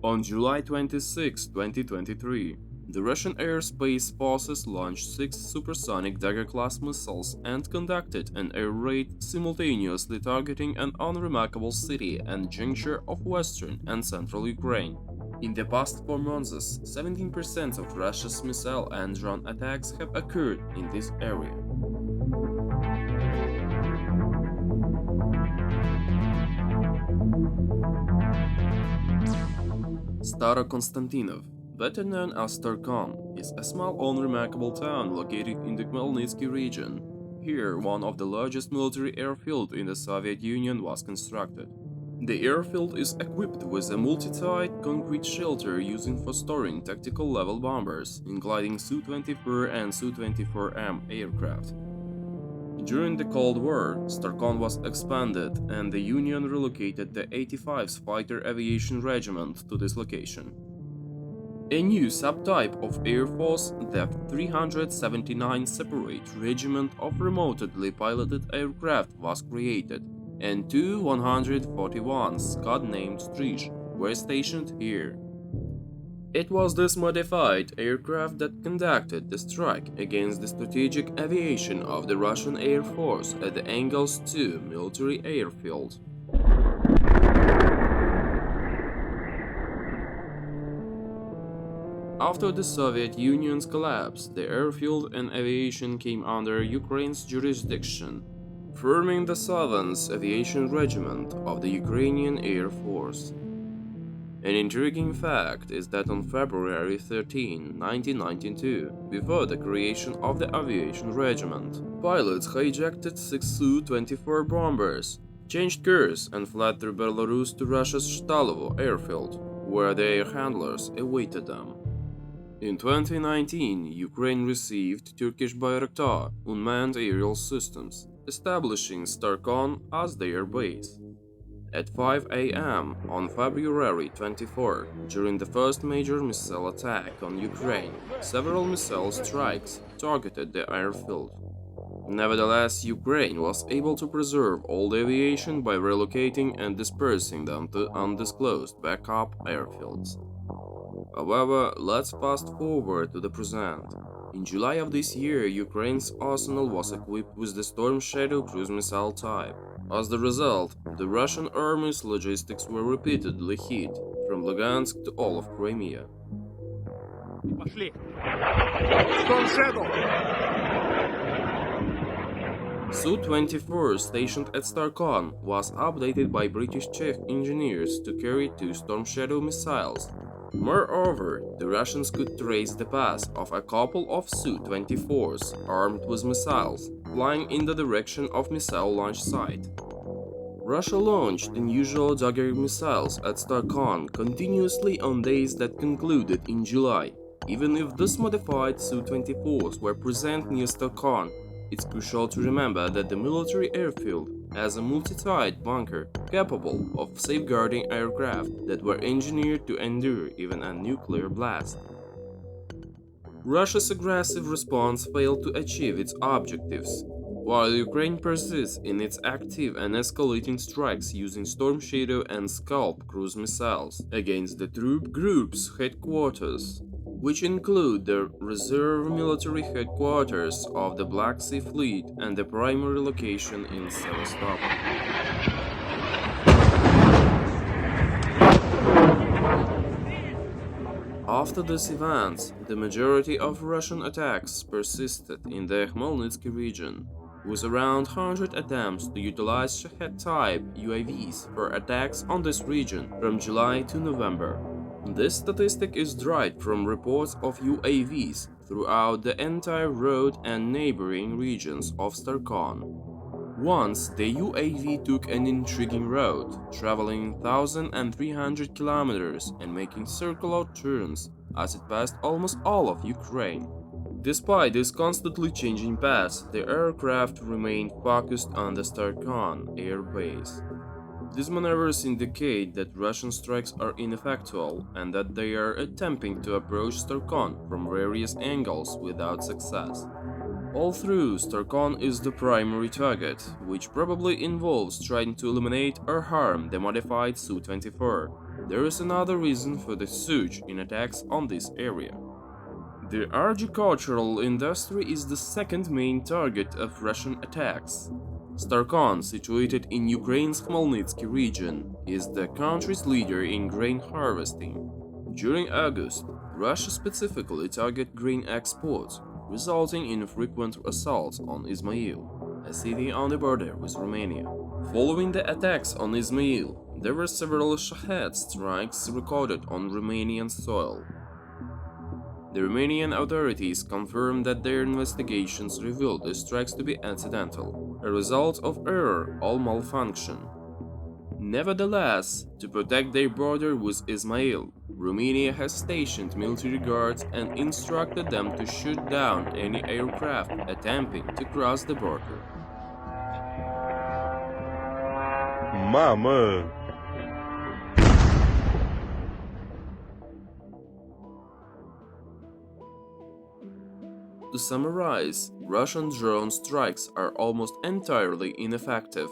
On July 26, 2023, the Russian airspace forces launched 6 supersonic Dagger-class missiles and conducted an air raid simultaneously targeting an unremarkable city and juncture of western and central Ukraine. In the past 4 months, 17% of Russia's missile and drone attacks have occurred in this area. Starokonstantinov, better known as Starkon, is a small unremarkable town located in the Khmelnytsky region. Here, one of the largest military airfields in the Soviet Union was constructed. The airfield is equipped with a multi-tied concrete shelter used for storing tactical-level bombers, including Su-24 and Su-24M aircraft. During the Cold War, Starkon was expanded and the Union relocated the 85th Fighter Aviation Regiment to this location. A new subtype of Air Force, the 379 Separate Regiment of Remotely Piloted Aircraft, was created, and 2 141s, codenamed Strish, were stationed here. It was this modified aircraft that conducted the strike against the strategic aviation of the Russian Air Force at the Engels II military airfield. After the Soviet Union's collapse, the airfield and aviation came under Ukraine's jurisdiction, forming the 7th Aviation Regiment of the Ukrainian Air Force. An intriguing fact is that on February 13, 1992, before the creation of the Aviation Regiment, pilots hijacked 6 Su-24 bombers, changed course and fled through Belarus to Russia's Shtalovo airfield, where the air handlers awaited them. In 2019, Ukraine received Turkish Bayraktar unmanned aerial systems, establishing Starkon as their base. At 5 a.m. on February 24, during the first major missile attack on Ukraine, several missile strikes targeted the airfield. Nevertheless, Ukraine was able to preserve all the aviation by relocating and dispersing them to undisclosed backup airfields. However, let's fast forward to the present. In July of this year, Ukraine's arsenal was equipped with the Storm Shadow cruise missile type. As the result, the Russian army's logistics were repeatedly hit, from Lugansk to all of Crimea. Su-24 stationed at Starkon was updated by British Czech engineers to carry 2 Storm Shadow missiles. Moreover, the Russians could trace the path of a couple of Su-24s armed with missiles, flying in the direction of missile launch site. Russia launched unusual Dagger missiles at Starkon continuously on days that concluded in July. Even if these modified Su-24s were present near Starkon, it's crucial to remember that the military airfield has a multi-tied bunker capable of safeguarding aircraft that were engineered to endure even a nuclear blast. Russia's aggressive response failed to achieve its objectives, while Ukraine persists in its active and escalating strikes using Storm Shadow and Scalp cruise missiles against the troop group's headquarters, which include the reserve military headquarters of the Black Sea Fleet and the primary location in Sevastopol. After these events, the majority of Russian attacks persisted in the Khmelnytsky region, with around 100 attempts to utilize Shahed-type UAVs for attacks on this region from July to November. This statistic is derived from reports of UAVs throughout the entire road and neighboring regions of Starkon. Once, the UAV took an intriguing route, traveling 1,300 kilometers and making circular turns as it passed almost all of Ukraine. Despite this constantly changing path, the aircraft remained focused on the Starkon air base. These maneuvers indicate that Russian strikes are ineffectual and that they are attempting to approach Starkon from various angles without success. All through, Starkon is the primary target, which probably involves trying to eliminate or harm the modified Su-24. There is another reason for the surge in attacks on this area. The agricultural industry is the second main target of Russian attacks. Starkon, situated in Ukraine's Khmelnytsky region, is the country's leader in grain harvesting. During August, Russia specifically targeted grain exports, resulting in frequent assaults on Izmail, a city on the border with Romania. Following the attacks on Izmail, there were several Shahed strikes recorded on Romanian soil. The Romanian authorities confirmed that their investigations revealed the strikes to be accidental, a result of error or malfunction. Nevertheless, to protect their border with Ismail, Romania has stationed military guards and instructed them to shoot down any aircraft attempting to cross the border. Mama! To summarize, Russian drone strikes are almost entirely ineffective,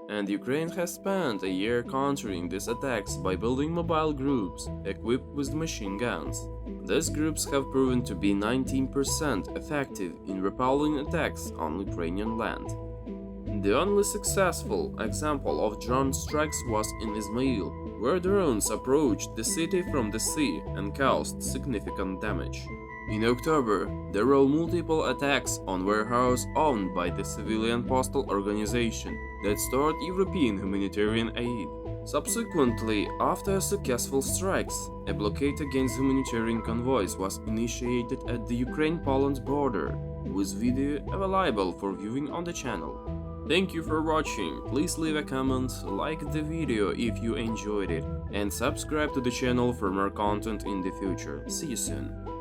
and Ukraine has spent a year countering these attacks by building mobile groups equipped with machine guns. These groups have proven to be 19% effective in repelling attacks on Ukrainian land. The only successful example of drone strikes was in Izmail, where drones approached the city from the sea and caused significant damage. In October, there were multiple attacks on warehouses owned by the civilian postal organization that stored European humanitarian aid. Subsequently, after successful strikes, a blockade against humanitarian convoys was initiated at the Ukraine-Poland border, with video available for viewing on the channel. Thank you for watching, please leave a comment, like the video if you enjoyed it, and subscribe to the channel for more content in the future. See you soon.